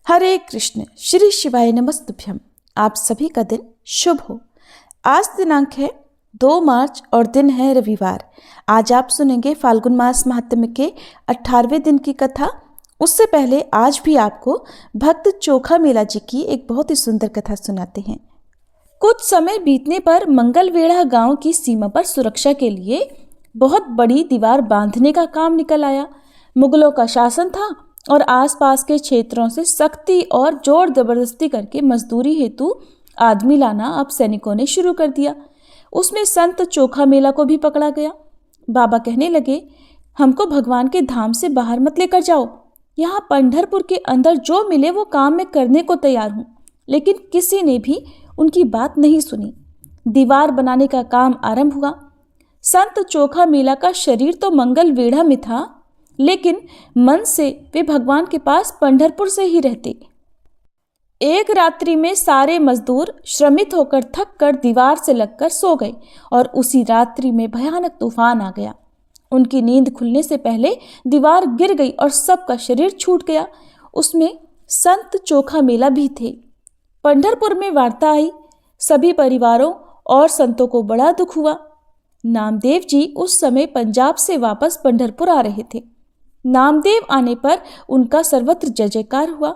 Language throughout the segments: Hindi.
हरे कृष्ण, श्री शिवाय नमस्तुभ्यम। आप सभी का दिन शुभ हो। आज दिनांक है 2 मार्च और दिन है रविवार। आज आप सुनेंगे फाल्गुन मास महात्म्य के 18वें दिन की कथा। उससे पहले आज भी आपको भक्त चोखा मेला जी की एक बहुत ही सुंदर कथा सुनाते हैं। कुछ समय बीतने पर मंगलवेढ़ा गांव की सीमा पर सुरक्षा के लिए बहुत बड़ी दीवार बांधने का काम निकल आया। मुगलों का शासन था और आसपास के क्षेत्रों से सख्ती और जोर जबरदस्ती करके मजदूरी हेतु आदमी लाना अब सैनिकों ने शुरू कर दिया। उसमें संत चोखा मेला को भी पकड़ा गया। बाबा कहने लगे, हमको भगवान के धाम से बाहर मत लेकर जाओ। यहाँ पंढरपुर के अंदर जो मिले वो काम मैं करने को तैयार हूँ। लेकिन किसी ने भी उनकी बात नहीं सुनी। दीवार बनाने का काम आरंभ हुआ। संत चोखा मेला का शरीर तो मंगलवेढ़ा में था, लेकिन मन से वे भगवान के पास पंढरपुर से ही रहते। एक रात्रि में सारे मजदूर श्रमित होकर थक कर दीवार से लगकर सो गए और उसी रात्रि में भयानक तूफान आ गया। उनकी नींद खुलने से पहले दीवार गिर गई और सबका शरीर छूट गया। उसमें संत चोखा मेला भी थे। पंढरपुर में वार्ता आई। सभी परिवारों और संतों को बड़ा दुख हुआ। नामदेव जी उस समय पंजाब से वापस पंढरपुर आ रहे थे। नामदेव आने पर उनका सर्वत्र जय जयकार हुआ।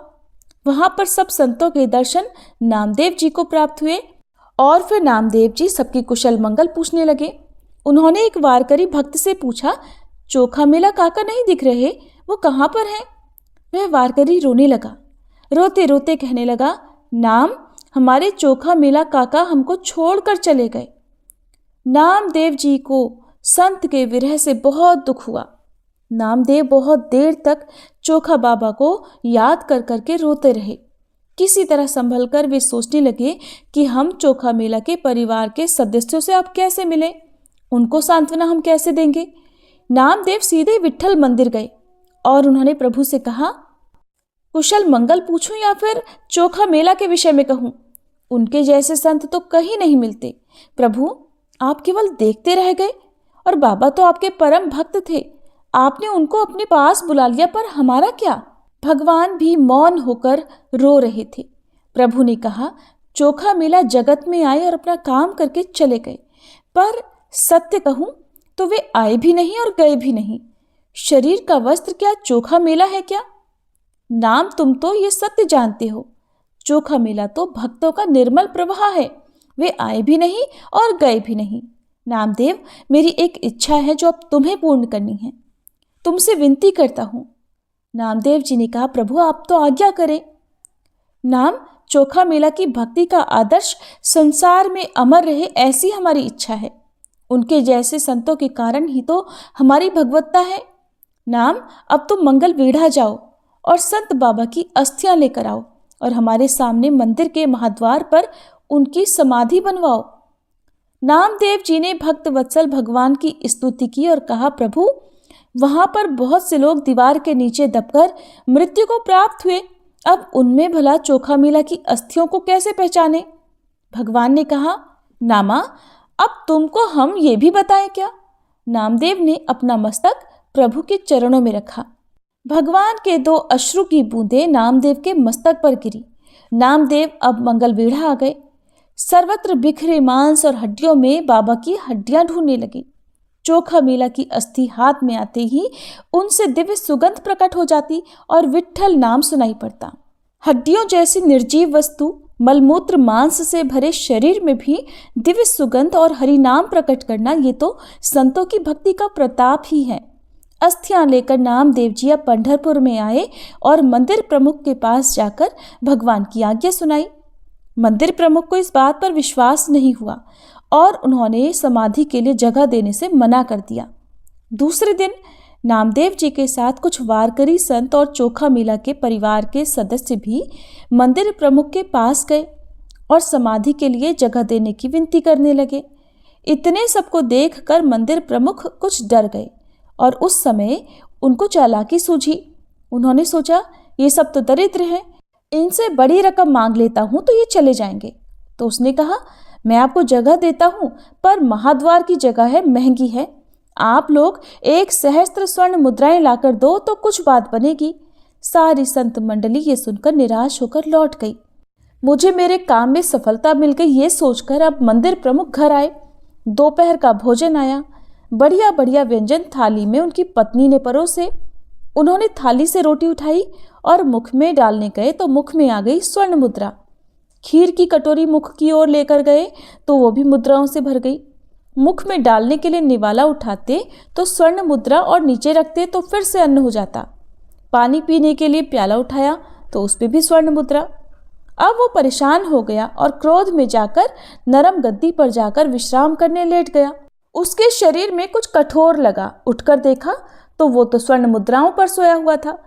वहां पर सब संतों के दर्शन नामदेव जी को प्राप्त हुए और फिर नामदेव जी सबकी कुशल मंगल पूछने लगे। उन्होंने एक वारकरी भक्त से पूछा, चोखा मेला काका नहीं दिख रहे, वो कहाँ पर हैं? वह वारकरी रोने लगा। रोते रोते कहने लगा, नाम, हमारे चोखा मेला काका हमको छोड़कर चले गए। नामदेव जी को संत के विरह से बहुत दुख हुआ। नामदेव बहुत देर तक चोखा बाबा को याद कर करके रोते रहे। किसी तरह संभल कर वे सोचने लगे कि हम चोखा मेला के परिवार के सदस्यों से अब कैसे मिलें, उनको सांत्वना हम कैसे देंगे। नामदेव सीधे विट्ठल मंदिर गए और उन्होंने प्रभु से कहा, कुशल मंगल पूछूं या फिर चोखा मेला के विषय में कहूं? उनके जैसे संत तो कहीं नहीं मिलते। प्रभु, आप केवल देखते रह गए और बाबा तो आपके परम भक्त थे। आपने उनको अपने पास बुला लिया, पर हमारा क्या? भगवान भी मौन होकर रो रहे थे। प्रभु ने कहा, चोखा मेला जगत में आए और अपना काम करके चले गए, पर सत्य कहूं तो वे आए भी नहीं और गए भी नहीं। शरीर का वस्त्र क्या चोखा मेला है क्या? नाम, तुम तो ये सत्य जानते हो। चोखा मेला तो भक्तों का निर्मल प्रवाह है। वे आए भी नहीं और गए भी नहीं। नामदेव, मेरी एक इच्छा है जो अब तुम्हें पूर्ण करनी है। तुमसे विनती करता हूं। नामदेव जी ने कहा, प्रभु आप तो आज्ञा करें। नाम, चोखा मेला की भक्ति का आदर्श संसार में अमर रहे, ऐसी हमारी इच्छा है। उनके जैसे संतों के कारण ही तो हमारी भगवत्ता है। नाम, अब तुम मंगलवेढ़ा जाओ और संत बाबा की अस्थियां लेकर आओ और हमारे सामने मंदिर के महाद्वार पर उनकी समाधि बनवाओ। नामदेव जी ने भक्त वत्सल भगवान की स्तुति की और कहा, प्रभु, वहां पर बहुत से लोग दीवार के नीचे दबकर मृत्यु को प्राप्त हुए। अब उनमें भला चोखा मेला की अस्थियों को कैसे पहचाने? भगवान ने कहा, नामा, अब तुमको हम ये भी बताएं क्या? नामदेव ने अपना मस्तक प्रभु के चरणों में रखा। भगवान के 2 अश्रु की बूंदें नामदेव के मस्तक पर गिरी। नामदेव अब मंगलवेढ़ा आ गए। सर्वत्र बिखरे मांस और हड्डियों में बाबा की हड्डियां ढूंढने लगे। चोखा मेला की अस्थि हाथ में आते ही उनसे दिव्य सुगंध प्रकट हो जाती और विट्ठल नाम सुनाई पड़ता। हड्डियों जैसी निर्जीव वस्तु, मलमूत्र मांस से भरे शरीर में भी दिव्य सुगंध और हरि नाम प्रकट करना, ये तो संतों की भक्ति का प्रताप ही है। अस्थियां लेकर नामदेव जी अब पंढरपुर में आए और मंदिर प्रमुख के पास जाकर भगवान की आज्ञा सुनाई। मंदिर प्रमुख को इस बात पर विश्वास नहीं हुआ और उन्होंने समाधि के लिए जगह देने से मना कर दिया। दूसरे दिन नामदेव जी के साथ कुछ वारकरी संत और चोखा मेला के परिवार के सदस्य भी मंदिर प्रमुख के पास गए और समाधि के लिए जगह देने की विनती करने लगे। इतने सबको देखकर मंदिर प्रमुख कुछ डर गए और उस समय उनको चालाकी सूझी। उन्होंने सोचा, ये सब तो दरिद्र हैं, इनसे बड़ी रकम मांग लेता हूं तो ये चले जाएंगे। तो उसने कहा, मैं आपको जगह देता हूं, पर महाद्वार की जगह है, महंगी है। आप लोग 1 सहस्त्र स्वर्ण मुद्राएं लाकर दो तो कुछ बात बनेगी। सारी संत मंडली ये सुनकर निराश होकर लौट गई। मुझे मेरे काम में सफलता मिल गई ये सोचकर अब मंदिर प्रमुख घर आए। दोपहर का भोजन आया। बढ़िया बढ़िया व्यंजन थाली में उनकी पत्नी ने परोसे। उन्होंने थाली से रोटी उठाई और मुख में डालने गए तो मुख में आ गई स्वर्ण मुद्रा। खीर की कटोरी मुख की ओर लेकर गए तो वो भी मुद्राओं से भर गई। मुख में डालने के लिए निवाला उठाते तो स्वर्ण मुद्रा और नीचे रखते तो फिर से अन्न हो जाता। पानी पीने के लिए प्याला उठाया तो उस पे भी स्वर्ण मुद्रा। अब वो परेशान हो गया और क्रोध में जाकर नरम गद्दी पर जाकर विश्राम करने लेट गया। उसके शरीर में कुछ कठोर लगा। उठकर देखा तो वो तो स्वर्ण मुद्राओं पर सोया हुआ था।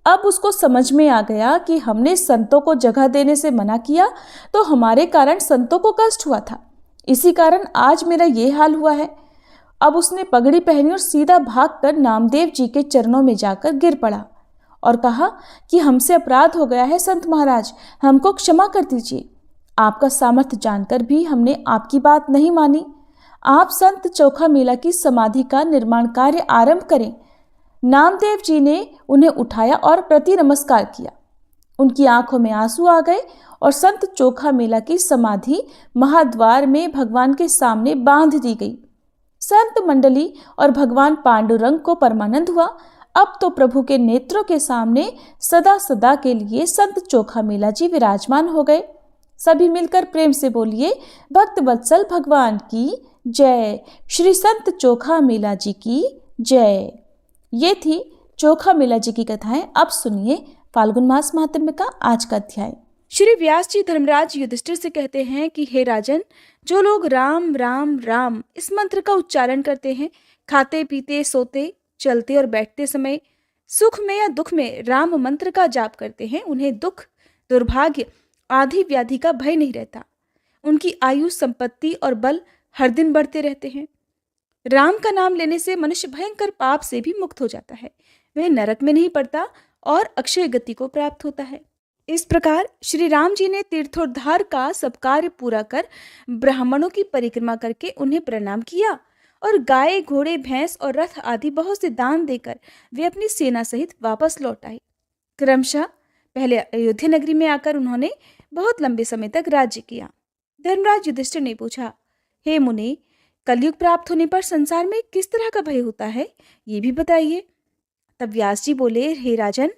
अब उसको समझ में आ गया कि हमने संतों को जगह देने से मना किया तो हमारे कारण संतों को कष्ट हुआ था, इसी कारण आज मेरा ये हाल हुआ है। अब उसने पगड़ी पहनी और सीधा भागकर नामदेव जी के चरणों में जाकर गिर पड़ा और कहा कि हमसे अपराध हो गया है संत महाराज, हमको क्षमा कर दीजिए। आपका सामर्थ्य जानकर भी हमने आपकी बात नहीं मानी। आप संत चोखा मेला की समाधि का निर्माण कार्य आरंभ करें। नामदेव जी ने उन्हें उठाया और प्रति नमस्कार किया। उनकी आंखों में आंसू आ गए और संत चोखा मेला की समाधि महाद्वार में भगवान के सामने बांध दी गई। संत मंडली और भगवान पांडुरंग को परमानंद हुआ। अब तो प्रभु के नेत्रों के सामने सदा सदा के लिए संत चोखा मेला जी विराजमान हो गए। सभी मिलकर प्रेम से बोलिए, भक्त वत्सल भगवान की जय, श्री संत चोखा मेला जी की जय। ये थी चोखा मेला जी की कथाएं। अब सुनिए फाल्गुन मास महात्म्य का आज का अध्याय। श्री व्यास जी धर्मराज युधिष्ठिर से कहते हैं कि हे राजन, जो लोग राम राम राम इस मंत्र का उच्चारण करते हैं, खाते पीते सोते चलते और बैठते समय, सुख में या दुख में राम मंत्र का जाप करते हैं, उन्हें दुख दुर्भाग्य आदि व्याधि का भय नहीं रहता। उनकी आयु संपत्ति और बल हर दिन बढ़ते रहते हैं। राम का नाम लेने से मनुष्य भयंकर पाप से भी मुक्त हो जाता है। वह नरक में नहीं पड़ता और अक्षय गति को प्राप्त होता है। इस प्रकार श्री राम जी ने तीर्थोद्धार का सब कार्य पूरा कर ब्राह्मणों की परिक्रमा करके उन्हें प्रणाम किया और गाय घोड़े भैंस और रथ आदि बहुत से दान देकर वे अपनी सेना सहित वापस लौट आए। क्रमशः पहले अयोध्या नगरी में आकर उन्होंने बहुत लंबे समय तक राज्य किया। धर्मराज युधिष्ठिर ने पूछा, हे मुनि, कलयुग प्राप्त होने पर संसार में किस तरह का भय होता है, ये भी बताइए। तब व्यास जी बोले, हे राजन,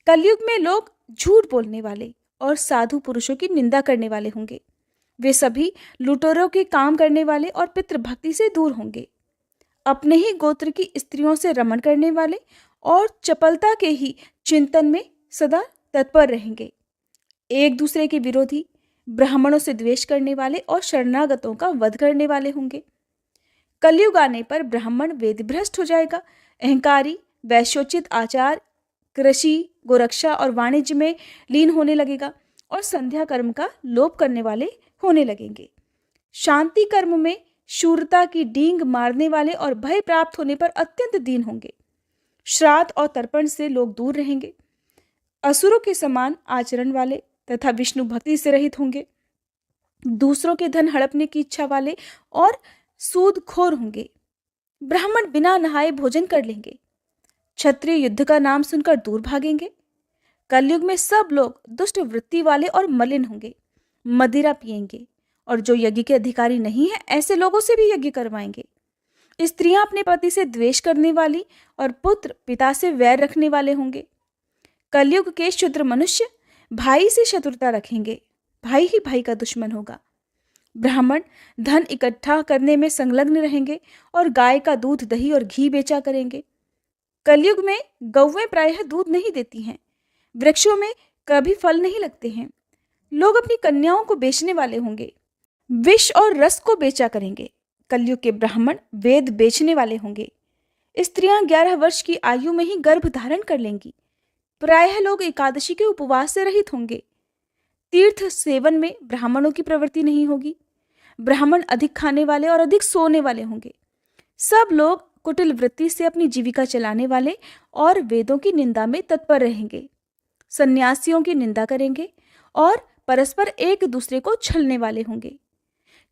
कलयुग में लोग झूठ बोलने वाले और साधु पुरुषों की निंदा करने वाले होंगे। वे सभी लुटेरों के काम करने वाले और पितृभक्ति से दूर होंगे। अपने ही गोत्र की स्त्रियों से रमण करने वाले और चपलता के ही चिंतन में सदा तत्पर रहेंगे। एक दूसरे के विरोधी, ब्राह्मणों से द्वेष करने वाले और शरणागतों का वध करने वाले होंगे। कलयुग आने पर ब्राह्मण वेदभ्रष्ट हो जाएगा। अहंकारी, वैश्योचित आचार, कृषि, गोरक्षा और वाणिज्य में लीन होने लगेगा और संध्या कर्म का लोप करने वाले होने लगेंगे। शांति कर्म में शूरता की डींग मारने वाले और भय प्राप्त होने पर अत्यंत दीन होंगे। श्राद्ध और तर्पण से लोग दूर रहेंगे। असुरों के समान आचरण वाले तथा विष्णु भक्ति से रहित होंगे। दूसरों के धन हड़पने की इच्छा वाले और सूदखोर होंगे। ब्राह्मण बिना नहाए भोजन कर लेंगे। क्षत्रिय युद्ध का नाम सुनकर दूर भागेंगे। कलयुग में सब लोग दुष्ट वृत्ति वाले और मलिन होंगे, मदिरा पिएंगे और जो यज्ञ के अधिकारी नहीं है ऐसे लोगों से भी यज्ञ करवाएंगे। स्त्रियां अपने पति से द्वेष करने वाली और पुत्र पिता से वैर रखने वाले होंगे। कलयुग के क्षुद्र मनुष्य भाई से शत्रुता रखेंगे, भाई ही भाई का दुश्मन होगा। ब्राह्मण धन इकट्ठा करने में संलग्न रहेंगे और गाय का दूध, दही और घी बेचा करेंगे। कलयुग में गौवें प्रायः दूध नहीं देती हैं, वृक्षों में कभी फल नहीं लगते हैं। लोग अपनी कन्याओं को बेचने वाले होंगे, विष और रस को बेचा करेंगे। कलयुग के ब्राह्मण वेद बेचने वाले होंगे। स्त्रियां 11 वर्ष की आयु में ही गर्भ धारण कर लेंगी। प्रायः लोग एकादशी के उपवास से रहित होंगे। तीर्थ सेवन में ब्राह्मणों की प्रवृत्ति नहीं होगी। ब्राह्मण अधिक खाने वाले और अधिक सोने वाले होंगे। सब लोग कुटिल वृत्ति से अपनी जीविका चलाने वाले और वेदों की निंदा में तत्पर रहेंगे। सन्यासियों की निंदा करेंगे और परस्पर एक दूसरे को छलने वाले होंगे।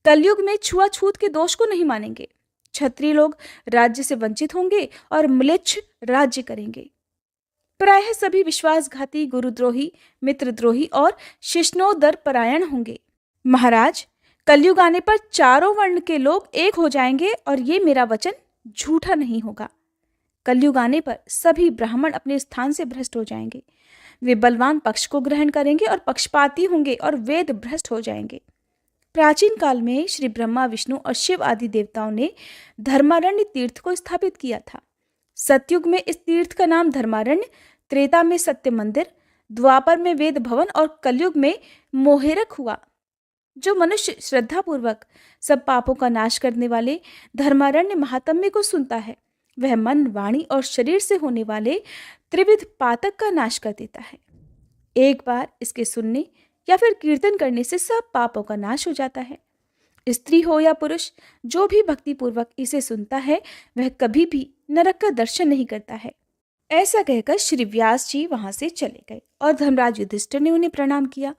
कलयुग में छुआछूत के दोष को नहीं मानेंगे। क्षत्रिय लोग राज्य से वंचित होंगे और म्लेच्छ राज्य करेंगे। प्रायः सभी विश्वासघाती, गुरुद्रोही, मित्रद्रोही और शिष्णोदर परायण होंगे। महाराज, कलयुग आने पर चारों वर्ण के लोग एक हो जाएंगे और ये मेरा वचन झूठा नहीं होगा। कलयुग आने पर सभी ब्राह्मण अपने स्थान से भ्रष्ट हो जाएंगे। वे बलवान पक्ष को ग्रहण करेंगे और पक्षपाती होंगे और वेद भ्रष्ट हो जाएंगे। प्राचीन काल में श्री ब्रह्मा, विष्णु और शिव आदि देवताओं ने धर्मारण्य तीर्थ को स्थापित किया था। सतयुग में इस तीर्थ का नाम धर्मारण्य, त्रेता में सत्य मंदिर, द्वापर में वेद भवन और कलयुग में मोहेरक हुआ। जो मनुष्य श्रद्धापूर्वक सब पापों का नाश करने वाले धर्मारण्य महात्म्य को सुनता है, वह मन, वाणी और शरीर से होने वाले त्रिविध पातक का नाश कर देता है। एक बार इसके सुनने या फिर कीर्तन करने से सब पापों का नाश हो जाता है। स्त्री हो या पुरुष, जो भी भक्तिपूर्वक इसे सुनता है वह कभी भी नरक का दर्शन नहीं करता है। ऐसा कहकर श्री व्यास जी वहां से चले गए और धर्मराज युधिष्ठिर ने उन्हें प्रणाम किया।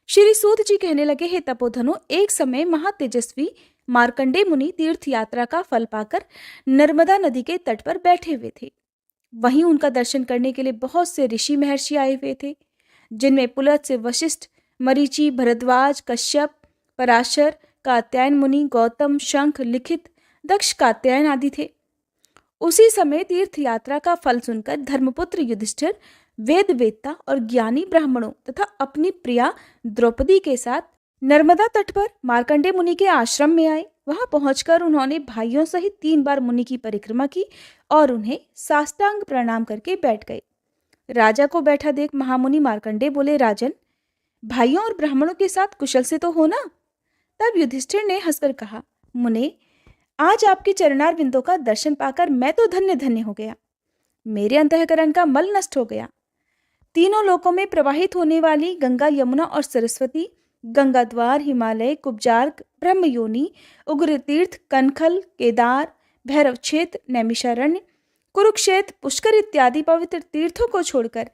श्री सूत जी कहने लगे, हे तपोधनो, एक समय महातेजस्वी मार्कंडे मुनि तीर्थ यात्रा का फल पाकर नर्मदा नदी के तट पर बैठे हुए थे। वहीं उनका दर्शन करने के लिए बहुत से ऋषि महर्षि आए हुए थे, जिनमें पुलत्स्य, वशिष्ठ, मरीचि, भरद्वाज, कश्यप, पराशर, कात्यायन मुनि, गौतम, शंख, लिखित, दक्ष, कात्यायन आदि थे। उसी समय तीर्थ यात्रा का फल सुनकर धर्मपुत्र युधिष्ठिर वेद वेत्ता और ज्ञानी ब्राह्मणों तथा अपनी प्रिया द्रौपदी के साथ नर्मदा तट पर मार्कंडे मुनि के आश्रम में आए। वहां पहुंचकर उन्होंने भाइयों सहित 3 बार मुनि की परिक्रमा की और उन्हें साष्टांग प्रणाम करके बैठ गए। राजा को बैठा देख महामुनि मार्कंडे बोले, राजन, भाइयों और ब्राह्मणों के साथ कुशल से तो हो ना? तब युधिष्ठिर ने हंसकर कहा, मुने, आज आपके चरणार बिंदों का दर्शन पाकर मैं तो धन्य धन्य हो गया। मेरे अंतःकरण का मल नष्ट हो गया। तीनों लोकों में प्रवाहित होने वाली गंगा, यमुना और सरस्वती, गंगाद्वार, हिमालय, कुब्जार्क, ब्रह्मयोनि, उग्र तीर्थ, कनखल, केदार, भैरव क्षेत्र, नैमिषारण्य, कुरुक्षेत्र, पुष्कर इत्यादि पवित्र तीर्थों को छोड़कर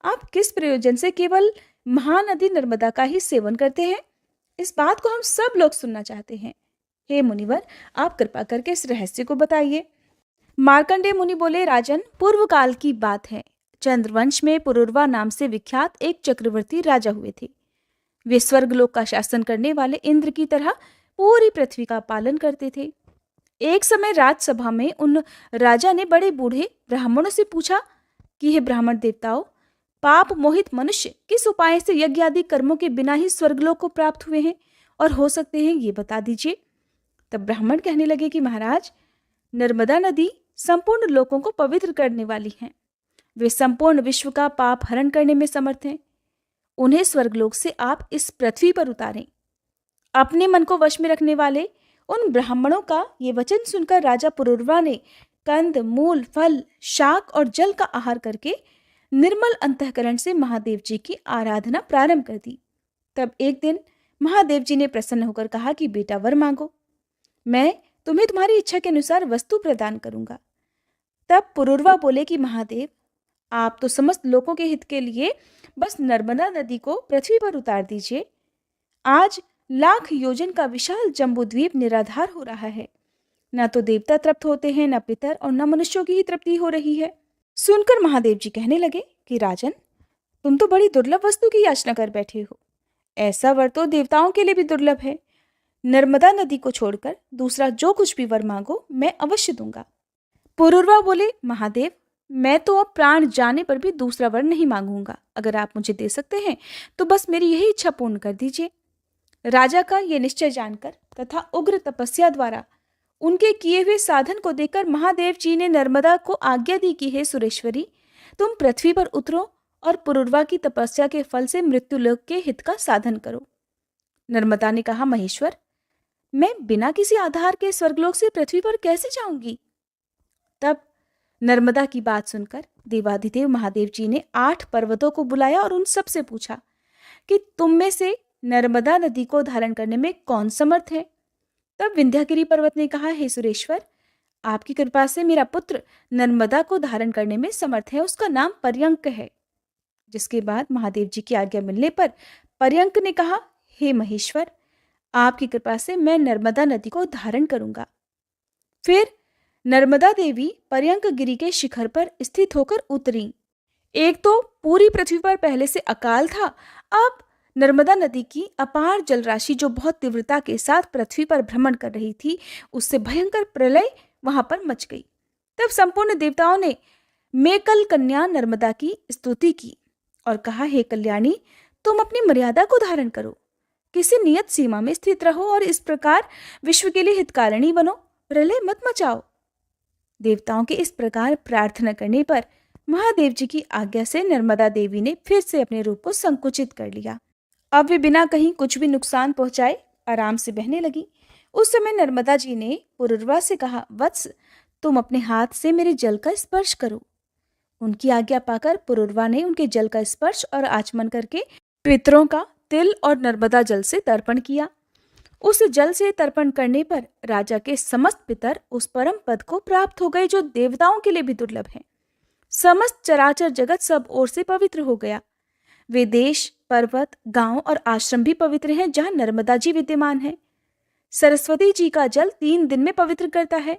आप किस प्रयोजन से केवल महानदी नर्मदा का ही सेवन करते हैं? इस बात को हम सब लोग सुनना चाहते हैं। हे मुनिवर, आप कृपा करके इस रहस्य को बताइए। मार्कंडेय मुनि बोले, राजन, पूर्व काल की बात है। चंद्रवंश में पुरुरवा नाम से विख्यात एक चक्रवर्ती राजा हुए थे। वे स्वर्गलोक का शासन करने वाले इंद्र की तरह पूरी पृथ्वी का पालन करते थे। एक समय राजसभा में उन राजा ने बड़े बूढ़े ब्राह्मणों से पूछा कि हे ब्राह्मण देवताओं, पाप मोहित मनुष्य किस उपाय से यज्ञ आदि कर्मों के बिना ही स्वर्गलोक को प्राप्त हुए हैं और हो सकते हैं, ये बता दीजिए। तब ब्राह्मण कहने लगे कि महाराज, नर्मदा नदी संपूर्ण लोकों को पवित्र करने वाली है। वे संपूर्ण विश्व का पाप हरण करने में समर्थ हैं। उन्हें स्वर्गलोक से आप इस पृथ्वी पर उतारें। अपने मन को वश में रखने वाले उन ब्राह्मणों का ये वचन सुनकर राजा पुरुरवा ने कंद, मूल, फल, शाक और जल का आहार करके निर्मल अंतःकरण से महादेव जी की आराधना प्रारंभ कर दी। तब एक दिन महादेव जी ने प्रसन्न होकर कहा कि बेटा, वर मांगो, मैं तुम्हें तुम्हारी इच्छा के अनुसार वस्तु प्रदान करूंगा। तब पुरुरवा बोले कि महादेव, आप तो समस्त लोगों के हित के लिए बस नर्मदा नदी को पृथ्वी पर उतार दीजिए। आज लाख योजन का विशाल जम्बूद्वीप निराधार हो रहा है। न तो देवता तृप्त होते हैं, न पितर, और न मनुष्यों की ही तृप्ति हो रही है। सुनकर महादेव जी कहने लगे कि राजन, तुम तो बड़ी दुर्लभ वस्तु की याचना कर बैठे हो। ऐसा वर तो देवताओं के लिए भी दुर्लभ है। नर्मदा नदी को छोड़कर दूसरा जो कुछ भी वर मांगो मैं अवश्य दूंगा। पुरुरवा बोले, महादेव, मैं तो अब प्राण जाने पर भी दूसरा वर नहीं मांगूंगा। अगर आप मुझे दे सकते हैं तो बस मेरी यही इच्छा पूर्ण कर दीजिए। राजा का ये निश्चय जानकर तथा उग्र तपस्या द्वारा उनके किए हुए साधन को देखकर महादेव जी ने नर्मदा को आज्ञा दी कि हे सुरेश्वरी, तुम पृथ्वी पर उतरो और पुरुरवा की तपस्या के फल से मृत्युलोक के हित का साधन करो। नर्मदा ने कहा, महेश्वर, मैं बिना किसी आधार के स्वर्गलोक से पृथ्वी पर कैसे जाऊंगी? तब नर्मदा की बात सुनकर देवाधिदेव महादेव जी ने 8 पर्वतों को बुलाया और उन सब से पूछा कि तुम में से नर्मदा नदी को धारण करने में कौन समर्थ है? तब विंध्यागिरी पर्वत ने कहा, हे सुरेश्वर, आपकी कृपा से मेरा पुत्र नर्मदा को धारण करने में समर्थ है। उसका नाम पर्यंक है। जिसके बाद महादेव जी की आज्ञा मिलने पर पर्यंक ने कहा, हे महेश्वर, आपकी कृपा से मैं नर्मदा नदी को धारण करूंगा। फिर नर्मदा देवी पर्यंक गिरी के शिखर पर स्थित होकर उतरी। एक तो पूरी पृथ्वी पर पहले से अकाल था, अब नर्मदा नदी की अपार जलराशि जो बहुत तीव्रता के साथ पृथ्वी पर भ्रमण कर रही थी, उससे भयंकर प्रलय वहां पर मच गई। तब संपूर्ण देवताओं ने मेकल कन्या नर्मदा की स्तुति की और कहा, हे कल्याणी, तुम अपनी मर्यादा को धारण करो, किसी नियत सीमा में स्थित रहो और इस प्रकार विश्व के लिए हितकारिणी बनो, प्रलय मत मचाओ। देवताओं के इस प्रकार प्रार्थना करने पर महादेव जी की आज्ञा से नर्मदा देवी ने फिर से अपने रूप को संकुचित कर लिया। अब वे बिना कहीं कुछ भी नुकसान पहुंचाए आराम से बहने लगी। उस समय नर्मदा जी ने पुरुरवा से कहा, वत्स, तुम अपने हाथ से मेरे जल का स्पर्श करो। उनकी आज्ञा पाकर पुरुरवा ने उनके जल का स्पर्श और आचमन करके पितरों का तिल और नर्मदा जल से तर्पण किया। उस जल से तर्पण करने पर राजा के समस्त पितर उस परम पद को प्राप्त हो गए जो देवताओं के लिए भी दुर्लभ है। समस्त चराचर जगत सब ओर से पवित्र हो गया। वे देश, पर्वत, गांव और आश्रम भी पवित्र हैं जहां नर्मदा जी विद्यमान है। सरस्वती जी का जल 3 दिन में पवित्र करता है।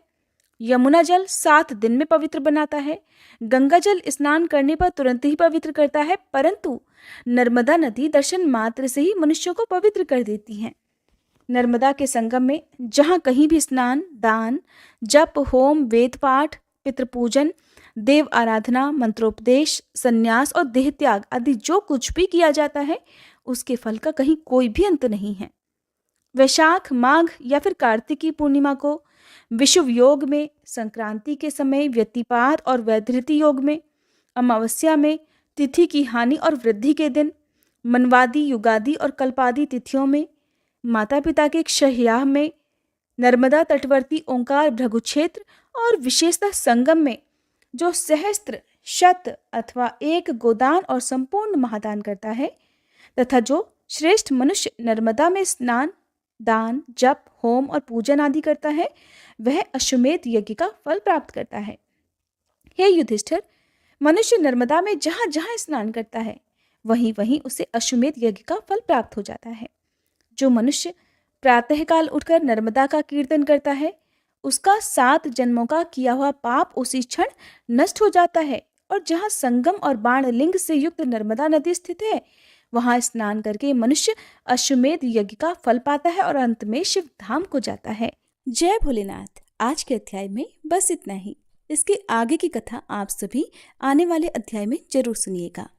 यमुना जल 7 दिन में पवित्र बनाता है। गंगा जल स्नान करने पर तुरंत ही पवित्र करता है, परंतु नर्मदा नदी दर्शन मात्र से ही मनुष्यों को पवित्र कर देती है। नर्मदा के संगम में जहाँ कहीं भी स्नान, दान, जप, होम, वेद पाठ, पितृपूजन, देव आराधना, मंत्रोपदेश, संन्यास और देह त्याग आदि जो कुछ भी किया जाता है, उसके फल का कहीं कोई भी अंत नहीं है। वैशाख, माघ या फिर कार्तिकी पूर्णिमा को विषुव योग में, संक्रांति के समय व्यतिपात और वैधृति योग में, अमावस्या में तिथि की हानि और वृद्धि के दिन, मनवादी, युगादि और कल्पादि तिथियों में, माता पिता के क्षययाह में, नर्मदा तटवर्ती ओंकार भृगु क्षेत्र और विशेषतः संगम में जो सहस्त्र, शत अथवा एक गोदान और संपूर्ण महादान करता है, तथा जो श्रेष्ठ मनुष्य नर्मदा में स्नान, दान, जप, होम और पूजन आदि करता है, वह अश्वमेध यज्ञ का फल प्राप्त करता है। हे युधिष्ठिर, मनुष्य नर्मदा में जहाँ जहाँ स्नान करता है, वहीं वहीं उसे अश्वमेध यज्ञ का फल प्राप्त हो जाता है। जो मनुष्य प्रातःकाल उठकर नर्मदा का कीर्तन करता है, उसका 7 जन्मों का किया हुआ पाप उसी क्षण नष्ट हो जाता है। और जहाँ संगम और बाण लिंग से युक्त नर्मदा नदी स्थित है, वहां स्नान करके मनुष्य अश्वमेध यज्ञ का फल पाता है और अंत में शिव धाम को जाता है। जय भोलेनाथ। आज के अध्याय में बस इतना ही। इसके आगे की कथा आप सभी आने वाले अध्याय में जरूर सुनिएगा।